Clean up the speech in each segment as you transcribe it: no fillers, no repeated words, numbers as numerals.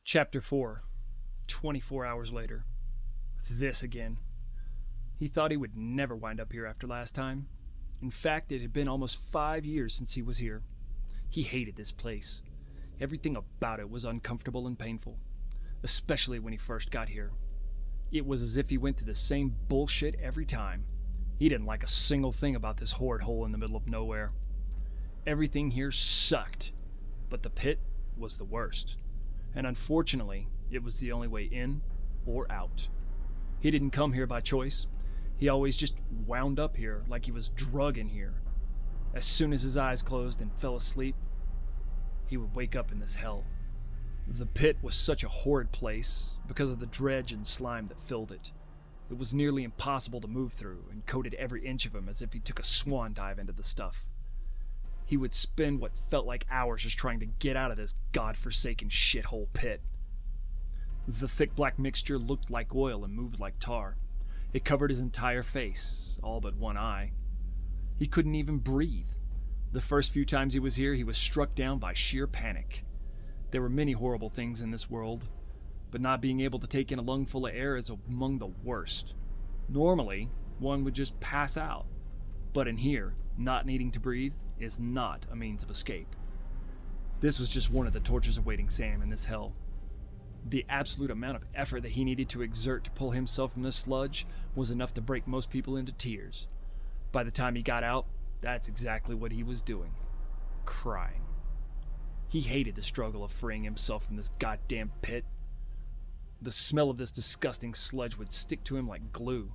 Chapter 4, 24 hours later. This again. He thought he would never wind up here after last time. In fact, it had been almost 5 years since he was here. He hated this place. Everything about it was uncomfortable and painful, especially when he first got here. It was as if he went through the same bullshit every time. He didn't like a single thing about this horrid hole in the middle of nowhere. Everything here sucked, but the pit was the worst. And unfortunately, it was the only way in or out. He didn't come here by choice. He always just wound up here like he was drug in here. As soon as his eyes closed and fell asleep, he would wake up in this hell. The pit was such a horrid place because of the dredge and slime that filled it. It was nearly impossible to move through and coated every inch of him as if he took a swan dive into the stuff. He would spend what felt like hours just trying to get out of this godforsaken shithole pit. The thick black mixture looked like oil and moved like tar. It covered his entire face, all but one eye. He couldn't even breathe. The first few times he was here, he was struck down by sheer panic. There were many horrible things in this world, but not being able to take in a lungful of air is among the worst. Normally, one would just pass out. But in here, not needing to breathe is not a means of escape. This was just one of the tortures awaiting Sam in this hell. The absolute amount of effort that he needed to exert to pull himself from this sludge was enough to break most people into tears. By the time he got out, that's exactly what he was doing. Crying. He hated the struggle of freeing himself from this goddamn pit. The smell of this disgusting sludge would stick to him like glue.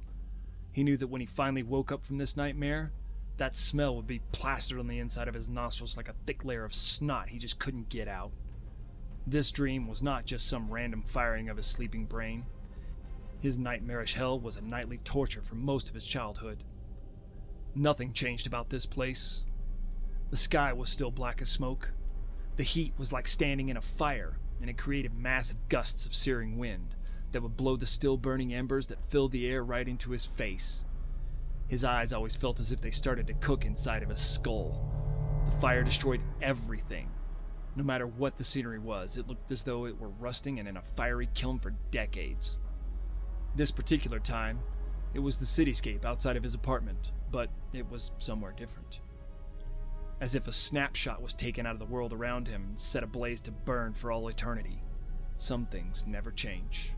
He knew that when he finally woke up from this nightmare, that smell would be plastered on the inside of his nostrils like a thick layer of snot he just couldn't get out. This dream was not just some random firing of his sleeping brain. His nightmarish hell was a nightly torture for most of his childhood. Nothing changed about this place. The sky was still black as smoke. The heat was like standing in a fire, and it created massive gusts of searing wind that would blow the still burning embers that filled the air right into his face. His eyes always felt as if they started to cook inside of his skull. The fire destroyed everything. No matter what the scenery was, it looked as though it were rusting and in a fiery kiln for decades. This particular time, it was the cityscape outside of his apartment, but it was somewhere different. As if a snapshot was taken out of the world around him and set ablaze to burn for all eternity. Some things never change.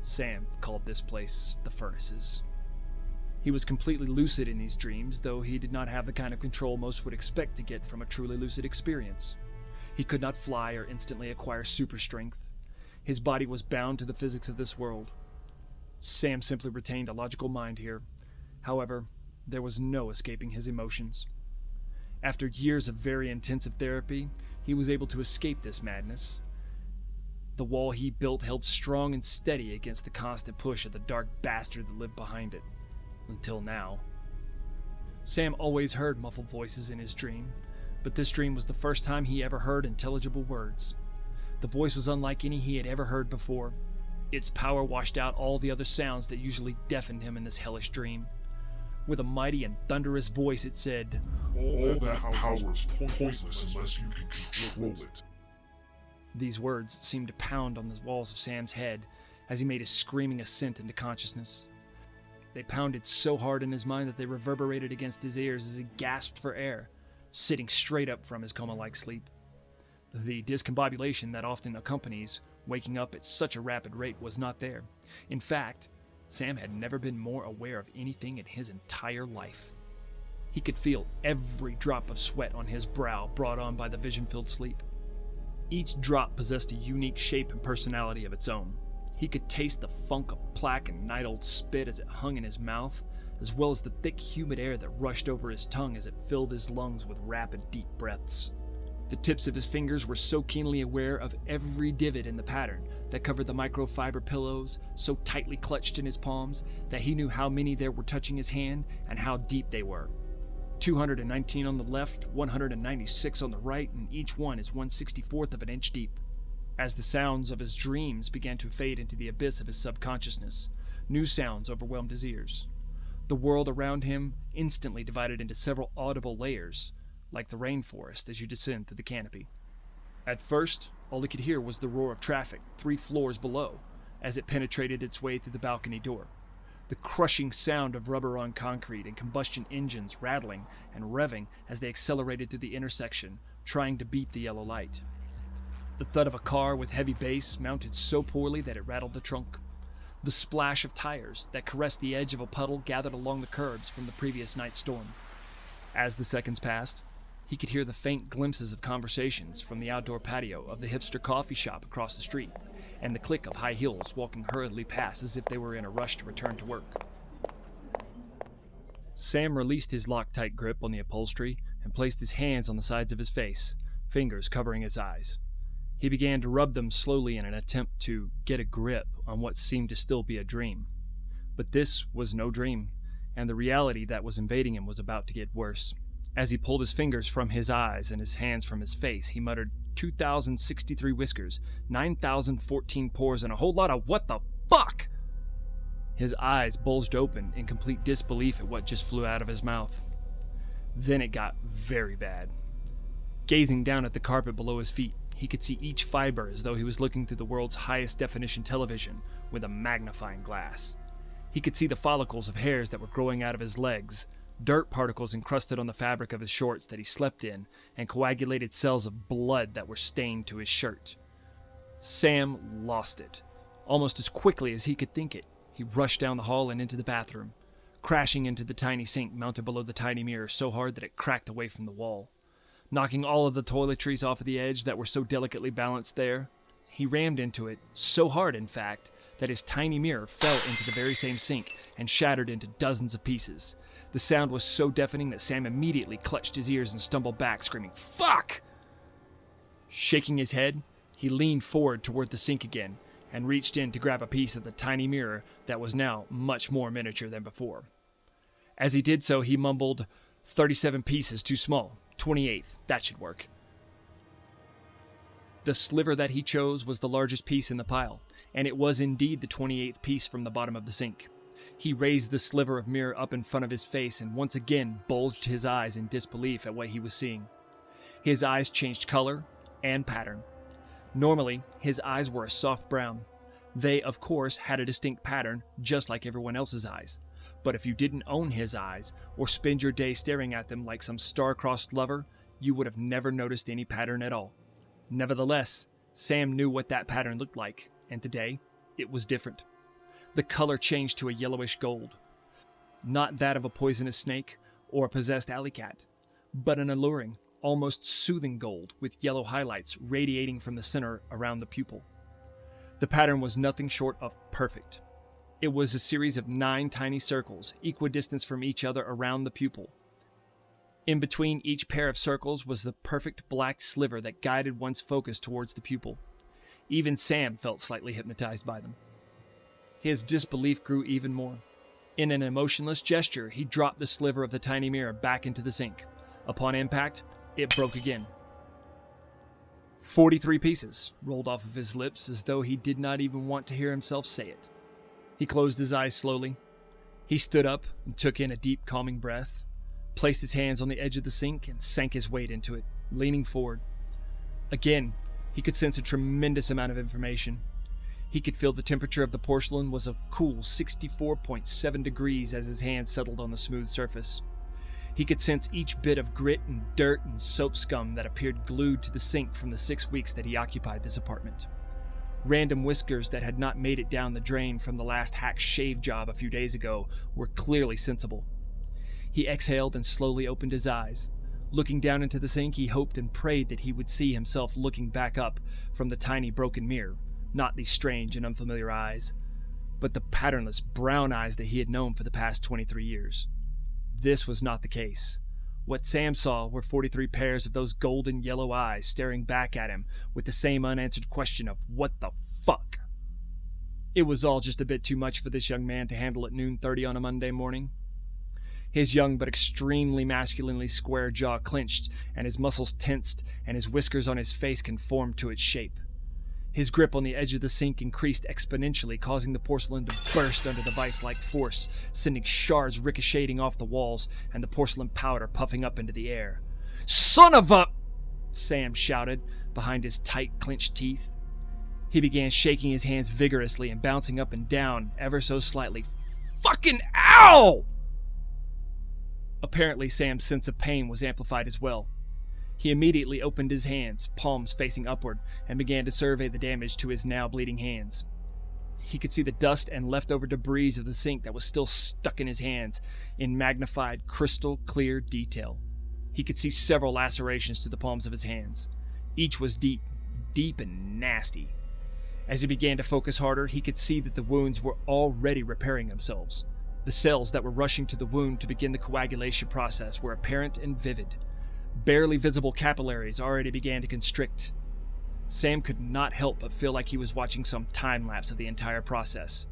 Sam called this place the Furnaces. He was completely lucid in these dreams, though he did not have the kind of control most would expect to get from a truly lucid experience. He could not fly or instantly acquire super strength. His body was bound to the physics of this world. Sam simply retained a logical mind here. However, there was no escaping his emotions. After years of very intensive therapy, he was able to escape this madness. The wall he built held strong and steady against the constant push of the dark bastard that lived behind it. Until now. Sam always heard muffled voices in his dream, but this dream was the first time he ever heard intelligible words. The voice was unlike any he had ever heard before. Its power washed out all the other sounds that usually deafened him in this hellish dream. With a mighty and thunderous voice it said, "All that power is pointless unless you can control it." These words seemed to pound on the walls of Sam's head as he made a screaming ascent into consciousness. They pounded so hard in his mind that they reverberated against his ears as he gasped for air, sitting straight up from his coma-like sleep. The discombobulation that often accompanies waking up at such a rapid rate was not there. In fact, Sam had never been more aware of anything in his entire life. He could feel every drop of sweat on his brow brought on by the vision-filled sleep. Each drop possessed a unique shape and personality of its own. He could taste the funk of plaque and night-old spit as it hung in his mouth, as well as the thick, humid air that rushed over his tongue as it filled his lungs with rapid, deep breaths. The tips of his fingers were so keenly aware of every divot in the pattern that covered the microfiber pillows, so tightly clutched in his palms that he knew how many there were touching his hand and how deep they were. 219 on the left, 196 on the right, and each one is 1/64th of an inch deep. As the sounds of his dreams began to fade into the abyss of his subconsciousness, new sounds overwhelmed his ears. The world around him instantly divided into several audible layers, like the rainforest as you descend through the canopy. At first, all he could hear was the roar of traffic 3 floors below as it penetrated its way through the balcony door. The crushing sound of rubber on concrete and combustion engines rattling and revving as they accelerated through the intersection, trying to beat the yellow light. The thud of a car with heavy bass mounted so poorly that it rattled the trunk. The splash of tires that caressed the edge of a puddle gathered along the curbs from the previous night's storm. As the seconds passed, he could hear the faint glimpses of conversations from the outdoor patio of the hipster coffee shop across the street, and the click of high heels walking hurriedly past as if they were in a rush to return to work. Sam released his Loctite grip on the upholstery and placed his hands on the sides of his face, fingers covering his eyes. He began to rub them slowly in an attempt to get a grip on what seemed to still be a dream. But this was no dream, and the reality that was invading him was about to get worse. As he pulled his fingers from his eyes and his hands from his face, he muttered 2,063 whiskers, 9,014 pores, and a whole lot of what the fuck! His eyes bulged open in complete disbelief at what just flew out of his mouth. Then it got very bad. Gazing down at the carpet below his feet, he could see each fiber as though he was looking through the world's highest definition television with a magnifying glass. He could see the follicles of hairs that were growing out of his legs, dirt particles encrusted on the fabric of his shorts that he slept in, and coagulated cells of blood that were stained to his shirt. Sam lost it. Almost as quickly as he could think it, he rushed down the hall and into the bathroom, crashing into the tiny sink mounted below the tiny mirror so hard that it cracked away from the wall. Knocking all of the toiletries off of the edge that were so delicately balanced there, he rammed into it, so hard in fact, that his tiny mirror fell into the very same sink and shattered into dozens of pieces. The sound was so deafening that Sam immediately clutched his ears and stumbled back, screaming, "Fuck!" Shaking his head, he leaned forward toward the sink again and reached in to grab a piece of the tiny mirror that was now much more miniature than before. As he did so, he mumbled, 37 pieces too small. 28th, that should work. The sliver that he chose was the largest piece in the pile, and it was indeed the 28th piece from the bottom of the sink. He raised the sliver of mirror up in front of his face and once again bulged his eyes in disbelief at what he was seeing. His eyes changed color and pattern. Normally, his eyes were a soft brown. They, of course, had a distinct pattern, just like everyone else's eyes. But if you didn't own his eyes, or spend your day staring at them like some star-crossed lover, you would have never noticed any pattern at all. Nevertheless, Sam knew what that pattern looked like, and today, it was different. The color changed to a yellowish gold. Not that of a poisonous snake or a possessed alley cat, but an alluring, almost soothing gold with yellow highlights radiating from the center around the pupil. The pattern was nothing short of perfect. It was a series of 9 tiny circles, equidistant from each other around the pupil. In between each pair of circles was the perfect black sliver that guided one's focus towards the pupil. Even Sam felt slightly hypnotized by them. His disbelief grew even more. In an emotionless gesture, he dropped the sliver of the tiny mirror back into the sink. Upon impact, it broke again. 43 pieces rolled off of his lips as though he did not even want to hear himself say it. He closed his eyes slowly. He stood up and took in a deep, calming breath, placed his hands on the edge of the sink and sank his weight into it, leaning forward. Again, he could sense a tremendous amount of information. He could feel the temperature of the porcelain was a cool 64.7 degrees as his hands settled on the smooth surface. He could sense each bit of grit and dirt and soap scum that appeared glued to the sink from the 6 weeks that he occupied this apartment. Random whiskers that had not made it down the drain from the last hack shave job a few days ago were clearly sensible. He exhaled and slowly opened his eyes. Looking down into the sink, he hoped and prayed that he would see himself looking back up from the tiny broken mirror, not these strange and unfamiliar eyes, but the patternless brown eyes that he had known for the past 23 years. This was not the case. What Sam saw were 43 pairs of those golden yellow eyes staring back at him with the same unanswered question of what the fuck. It was all just a bit too much for this young man to handle at 30:00 on a Monday morning. His young but extremely masculinely square jaw clenched, and his muscles tensed, and his whiskers on his face conformed to its shape. His grip on the edge of the sink increased exponentially, causing the porcelain to burst under the vice-like force, sending shards ricocheting off the walls and the porcelain powder puffing up into the air. "Son of a—" Sam shouted, behind his tight, clenched teeth. He began shaking his hands vigorously and bouncing up and down ever so slightly. Fucking ow! Apparently, Sam's sense of pain was amplified as well. He immediately opened his hands, palms facing upward, and began to survey the damage to his now bleeding hands. He could see the dust and leftover debris of the sink that was still stuck in his hands in magnified, crystal-clear detail. He could see several lacerations to the palms of his hands. Each was deep, deep and nasty. As he began to focus harder, he could see that the wounds were already repairing themselves. The cells that were rushing to the wound to begin the coagulation process were apparent and vivid. Barely visible capillaries already began to constrict. Sam could not help but feel like he was watching some time-lapse of the entire process.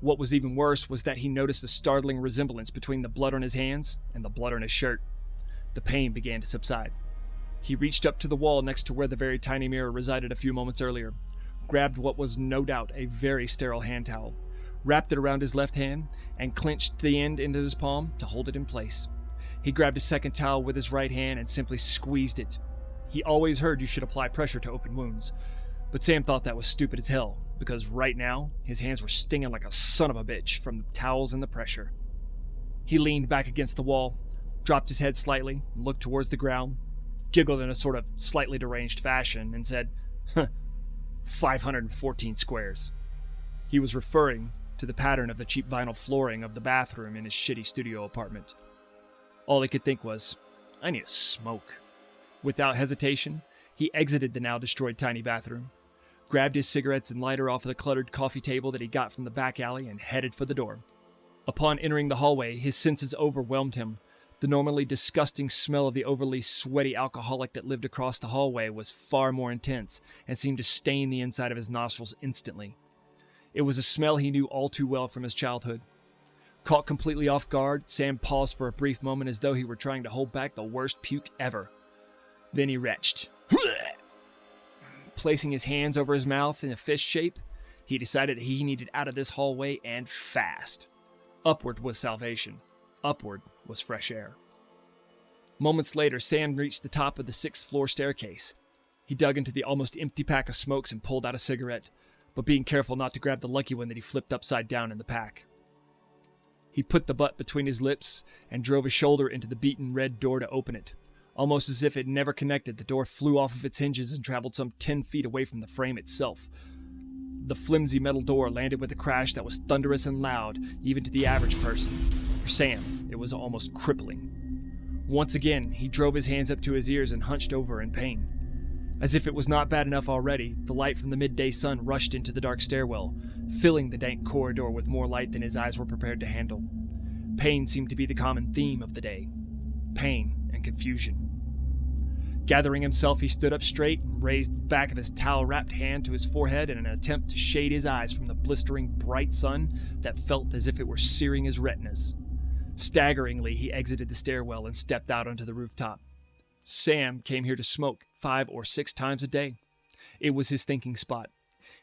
What was even worse was that he noticed a startling resemblance between the blood on his hands and the blood on his shirt. The pain began to subside. He reached up to the wall next to where the very tiny mirror resided a few moments earlier, grabbed what was no doubt a very sterile hand towel, wrapped it around his left hand, and clenched the end into his palm to hold it in place. He grabbed a second towel with his right hand and simply squeezed it. He always heard you should apply pressure to open wounds, but Sam thought that was stupid as hell, because right now, his hands were stinging like a son of a bitch from the towels and the pressure. He leaned back against the wall, dropped his head slightly, and looked towards the ground, giggled in a sort of slightly deranged fashion, and said, 514 squares. He was referring to the pattern of the cheap vinyl flooring of the bathroom in his shitty studio apartment. All he could think was, I need a smoke. Without hesitation, he exited the now destroyed tiny bathroom, grabbed his cigarettes and lighter off of the cluttered coffee table that he got from the back alley, and headed for the door. Upon entering the hallway, his senses overwhelmed him. The normally disgusting smell of the overly sweaty alcoholic that lived across the hallway was far more intense and seemed to stain the inside of his nostrils instantly. It was a smell he knew all too well from his childhood. Caught completely off guard, Sam paused for a brief moment as though he were trying to hold back the worst puke ever. Then he retched. Placing his hands over his mouth in a fist shape, he decided that he needed out of this hallway and fast. Upward was salvation. Upward was fresh air. Moments later, Sam reached the top of the 6th floor staircase. He dug into the almost empty pack of smokes and pulled out a cigarette, but being careful not to grab the lucky one that he flipped upside down in the pack. He put the butt between his lips and drove his shoulder into the beaten red door to open it. Almost as if it never connected, the door flew off of its hinges and traveled some 10 feet away from the frame itself. The flimsy metal door landed with a crash that was thunderous and loud, even to the average person. For Sam, it was almost crippling. Once again, he drove his hands up to his ears and hunched over in pain. As if it was not bad enough already, the light from the midday sun rushed into the dark stairwell, filling the dank corridor with more light than his eyes were prepared to handle. Pain seemed to be the common theme of the day. Pain and confusion. Gathering himself, he stood up straight and raised the back of his towel-wrapped hand to his forehead in an attempt to shade his eyes from the blistering bright sun that felt as if it were searing his retinas. Staggeringly, he exited the stairwell and stepped out onto the rooftop. Sam came here to smoke 5 or 6 times a day. It was his thinking spot,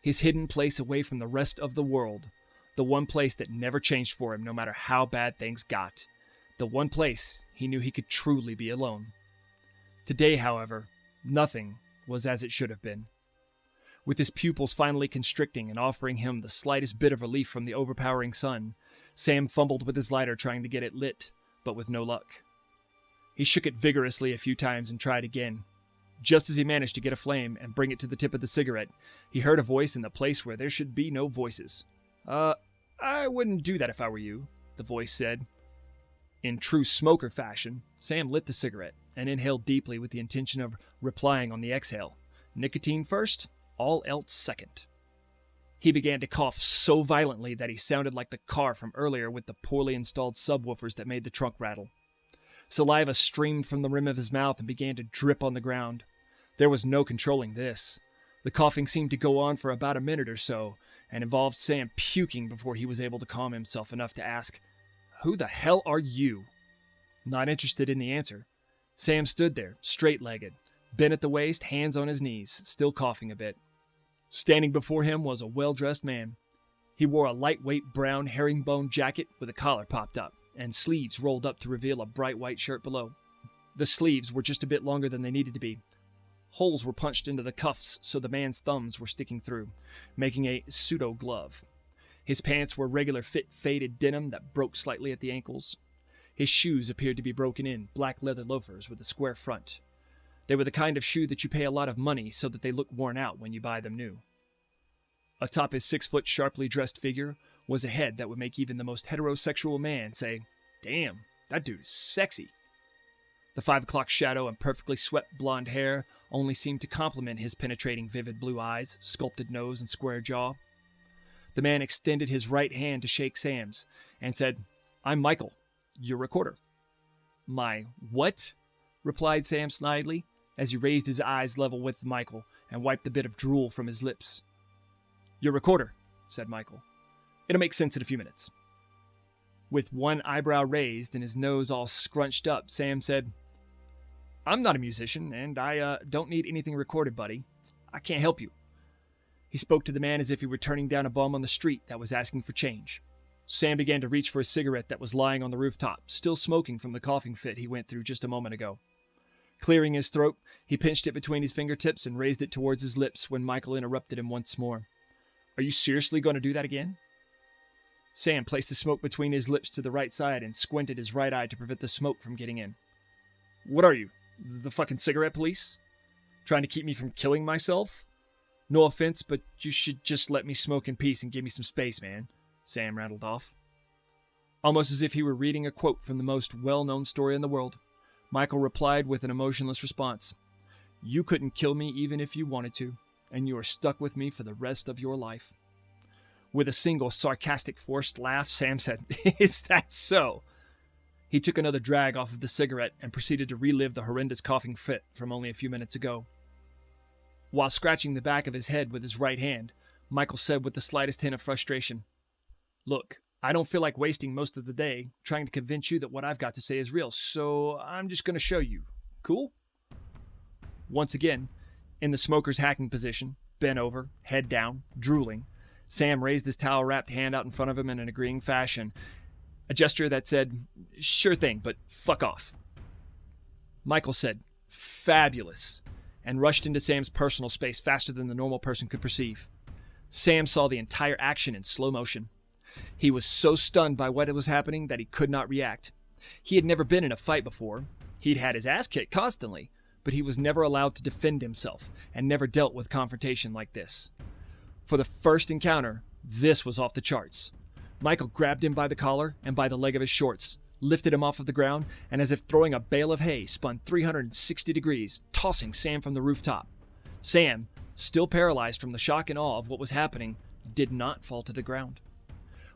his hidden place away from the rest of the world, the one place that never changed for him no matter how bad things got, the one place he knew he could truly be alone. Today, however, nothing was as it should have been. With his pupils finally constricting and offering him the slightest bit of relief from the overpowering sun, Sam fumbled with his lighter trying to get it lit, but with no luck. He shook it vigorously a few times and tried again. Just as he managed to get a flame and bring it to the tip of the cigarette, he heard a voice in the place where there should be no voices. I wouldn't do that if I were you," the voice said. In true smoker fashion, Sam lit the cigarette and inhaled deeply with the intention of replying on the exhale. Nicotine first, all else second. He began to cough so violently that he sounded like the car from earlier with the poorly installed subwoofers that made the trunk rattle. Saliva streamed from the rim of his mouth and began to drip on the ground. There was no controlling this. The coughing seemed to go on for about a minute or so, and involved Sam puking before he was able to calm himself enough to ask, "Who the hell are you?" Not interested in the answer, Sam stood there, straight-legged, bent at the waist, hands on his knees, still coughing a bit. Standing before him was a well-dressed man. He wore a lightweight brown herringbone jacket with a collar popped up, and sleeves rolled up to reveal a bright white shirt below. The sleeves were just a bit longer than they needed to be. Holes were punched into the cuffs so the man's thumbs were sticking through, making a pseudo-glove. His pants were regular fit faded denim that broke slightly at the ankles. His shoes appeared to be broken in, black leather loafers with a square front. They were the kind of shoe that you pay a lot of money so that they look worn out when you buy them new. Atop his 6-foot sharply dressed figure was a head that would make even the most heterosexual man say, "Damn, that dude is sexy." The 5 o'clock shadow and perfectly swept blonde hair only seemed to complement his penetrating vivid blue eyes, sculpted nose, and square jaw. The man extended his right hand to shake Sam's and said, "I'm Michael, your recorder." "My what?" replied Sam snidely, as he raised his eyes level with Michael and wiped a bit of drool from his lips. "Your recorder," said Michael. "It'll make sense in a few minutes." With one eyebrow raised and his nose all scrunched up, Sam said, "I'm not a musician, and I don't need anything recorded, buddy. I can't help you." He spoke to the man as if he were turning down a bum on the street that was asking for change. Sam began to reach for a cigarette that was lying on the rooftop, still smoking from the coughing fit he went through just a moment ago. Clearing his throat, he pinched it between his fingertips and raised it towards his lips when Michael interrupted him once more. "Are you seriously going to do that again?" Sam placed the smoke between his lips to the right side and squinted his right eye to prevent the smoke from getting in. "What are you, the fucking cigarette police? Trying to keep me from killing myself? No offense, but you should just let me smoke in peace and give me some space, man," Sam rattled off. Almost as if he were reading a quote from the most well-known story in the world, Michael replied with an emotionless response. "You couldn't kill me even if you wanted to, and you are stuck with me for the rest of your life." With a single sarcastic forced laugh, Sam said, "Is that so?" He took another drag off of the cigarette and proceeded to relive the horrendous coughing fit from only a few minutes ago. While scratching the back of his head with his right hand, Michael said with the slightest hint of frustration, "Look, I don't feel like wasting most of the day trying to convince you that what I've got to say is real, so I'm just going to show you. Cool?" Once again, in the smoker's hacking position, bent over, head down, drooling, Sam raised his towel-wrapped hand out in front of him in an agreeing fashion, a gesture that said, "Sure thing, but fuck off." Michael said, "Fabulous," and rushed into Sam's personal space faster than the normal person could perceive. Sam saw the entire action in slow motion. He was so stunned by what was happening that he could not react. He had never been in a fight before. He'd had his ass kicked constantly, but he was never allowed to defend himself and never dealt with confrontation like this. For the first encounter, this was off the charts. Michael grabbed him by the collar and by the leg of his shorts, lifted him off of the ground, and as if throwing a bale of hay, spun 360 degrees, tossing Sam from the rooftop. Sam, still paralyzed from the shock and awe of what was happening, did not fall to the ground.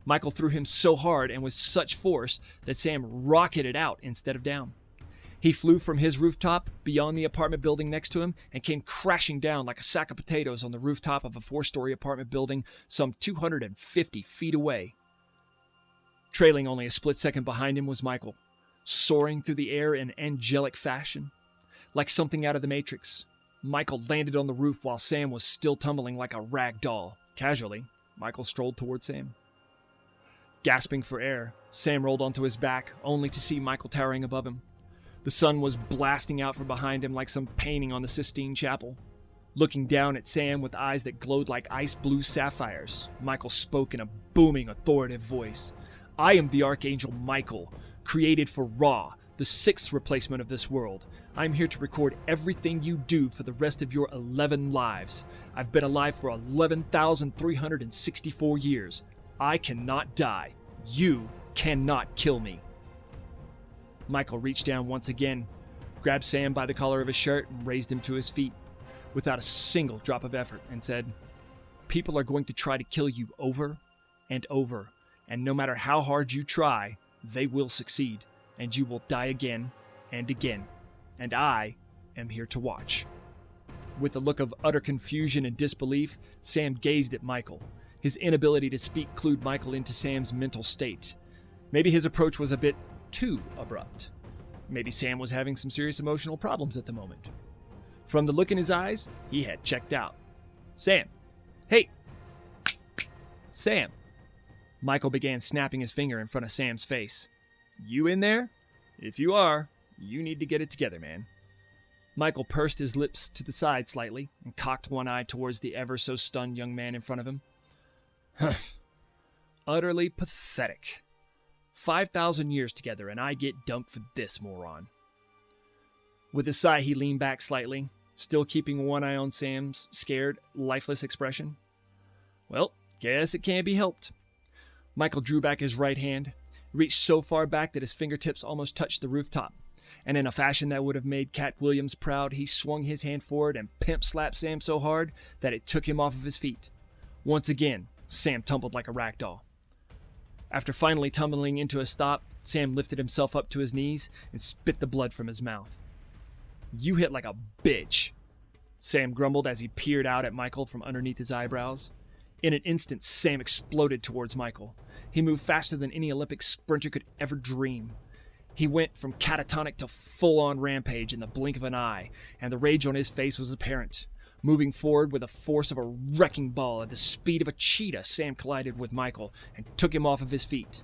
Michael threw him so hard and with such force that Sam rocketed out instead of down. He flew from his rooftop beyond the apartment building next to him and came crashing down like a sack of potatoes on the rooftop of a 4-story apartment building some 250 feet away. Trailing only a split second behind him was Michael, soaring through the air in angelic fashion. Like something out of the Matrix, Michael landed on the roof while Sam was still tumbling like a rag doll. Casually, Michael strolled toward Sam. Gasping for air, Sam rolled onto his back, only to see Michael towering above him. The sun was blasting out from behind him like some painting on the Sistine Chapel. Looking down at Sam with eyes that glowed like ice blue sapphires, Michael spoke in a booming, authoritative voice. "I am the Archangel Michael, created for Ra, the 6th replacement of this world. I'm here to record everything you do for the rest of your 11 lives. I've been alive for 11,364 years. I cannot die. You cannot kill me." Michael reached down once again, grabbed Sam by the collar of his shirt, and raised him to his feet, without a single drop of effort, and said, "People are going to try to kill you over and over, and no matter how hard you try, they will succeed, and you will die again and again, and I am here to watch." With a look of utter confusion and disbelief, Sam gazed at Michael. His inability to speak clued Michael into Sam's mental state. Maybe his approach was a bit too abrupt. Maybe Sam was having some serious emotional problems at the moment. From the look in his eyes, he had checked out. "Sam! Hey! Sam!" Michael began snapping his finger in front of Sam's face. "You in there? If you are, you need to get it together, man." Michael pursed his lips to the side slightly and cocked one eye towards the ever-so-stunned young man in front of him. Utterly pathetic. 5,000 years together, and I get dumped for this moron. With a sigh, he leaned back slightly, still keeping one eye on Sam's scared, lifeless expression. Well, guess it can't be helped. Michael drew back his right hand, reached so far back that his fingertips almost touched the rooftop, and in a fashion that would have made Cat Williams proud, he swung his hand forward and pimp-slapped Sam so hard that it took him off of his feet. Once again, Sam tumbled like a rag doll. After finally tumbling into a stop, Sam lifted himself up to his knees and spit the blood from his mouth. "You hit like a bitch," Sam grumbled as he peered out at Michael from underneath his eyebrows. In an instant, Sam exploded towards Michael. He moved faster than any Olympic sprinter could ever dream. He went from catatonic to full-on rampage in the blink of an eye, and the rage on his face was apparent. Moving forward with the force of a wrecking ball at the speed of a cheetah, Sam collided with Michael and took him off of his feet.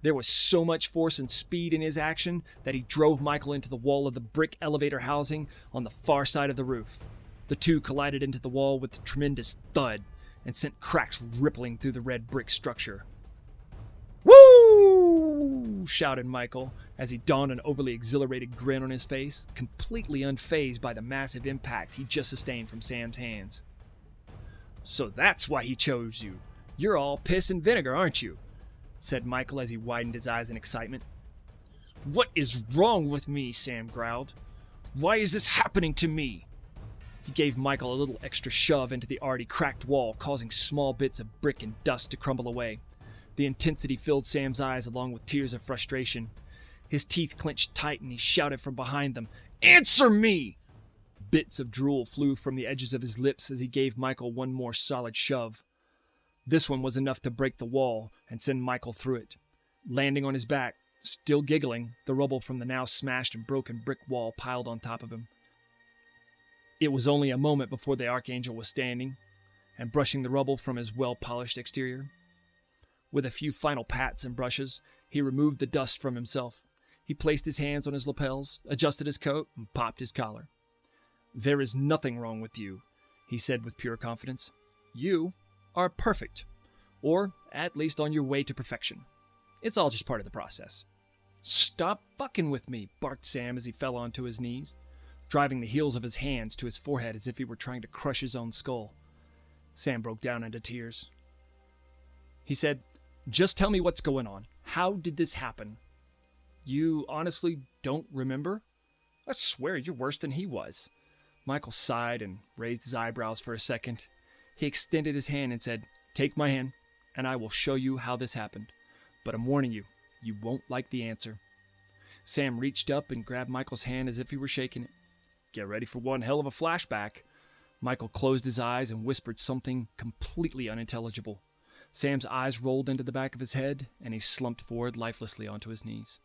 There was so much force and speed in his action that he drove Michael into the wall of the brick elevator housing on the far side of the roof. The two collided into the wall with a tremendous thud and sent cracks rippling through the red brick structure. "Woo!" shouted Michael as he donned an overly exhilarated grin on his face, completely unfazed by the massive impact he just sustained from Sam's hands. "So that's why he chose you. You're all piss and vinegar, aren't you?" said Michael as he widened his eyes in excitement. "What is wrong with me?" Sam growled. "Why is this happening to me?" He gave Michael a little extra shove into the already cracked wall, causing small bits of brick and dust to crumble away. The intensity filled Sam's eyes along with tears of frustration. His teeth clenched tight and he shouted from behind them, "Answer me!" Bits of drool flew from the edges of his lips as he gave Michael one more solid shove. This one was enough to break the wall and send Michael through it. Landing on his back, still giggling, the rubble from the now smashed and broken brick wall piled on top of him. It was only a moment before the Archangel was standing and brushing the rubble from his well-polished exterior. With a few final pats and brushes, he removed the dust from himself. He placed his hands on his lapels, adjusted his coat, and popped his collar. "There is nothing wrong with you," he said with pure confidence. "You are perfect, or at least on your way to perfection. It's all just part of the process." "Stop fucking with me," barked Sam as he fell onto his knees, driving the heels of his hands to his forehead as if he were trying to crush his own skull. Sam broke down into tears. He said, "Just tell me what's going on. How did this happen?" "You honestly don't remember?" "I swear you're worse than he was." Michael sighed and raised his eyebrows for a second. He extended his hand and said, "Take my hand, and I will show you how this happened. But I'm warning you, you won't like the answer." Sam reached up and grabbed Michael's hand as if he were shaking it. "Get ready for one hell of a flashback." Michael closed his eyes and whispered something completely unintelligible. Sam's eyes rolled into the back of his head, and he slumped forward lifelessly onto his knees.